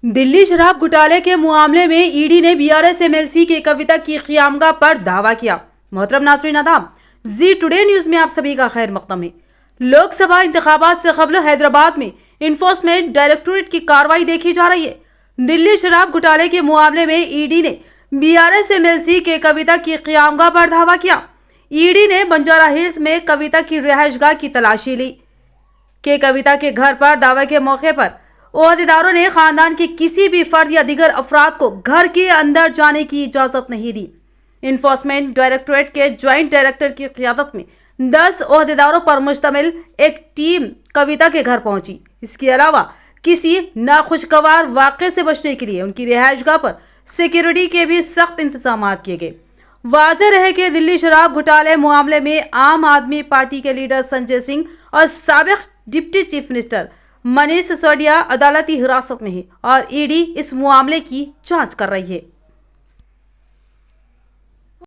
दिल्ली शराब घोटाले के मामले में ईडी ने बीआरएस एमएलसी के कविता की क़यामगाह पर दावा किया। मोहतरम नाज़रीन आदाब, जी टुडे न्यूज़ में आप सभी का खैर मक़दम है। लोकसभा इंतखाबात से कबल हैदराबाद में इन्फोर्समेंट डायरेक्टोरेट की कार्रवाई देखी जा रही है। दिल्ली शराब घोटाले के मामले में ईडी ने बीआरएस एमएलसी के कविता की क़यामगाह पर दावा किया। ईडी ने बंजारा हिल्स में कविता की रिहाइशगाह की तलाशी ली। कविता के घर पर दावे के मौके पर ओहदेदारों ने खानदान के किसी भी फर्द या दीगर अफराद को घर के अंदर जाने की इजाज़त नहीं दी। इन्फोर्समेंट डायरेक्टोरेट के ज्वाइंट डायरेक्टर की क़यादत में 10 ओहदेदारों पर मुश्तमिल एक टीम कविता के घर पहुंची। इसके अलावा किसी नाखुशगवार वाक़े से बचने के लिए उनकी रिहाइशगाह पर सिक्योरिटी के भी सख्त इंतजाम किए गए। वाज़ेह रहे कि दिल्ली शराब घोटाले मामले में आम आदमी पार्टी के लीडर संजय सिंह और साबिक़ deputy chief minister Manish Sisodia अदालती हिरासत में है और ईडी इस मामले की जांच कर रही है।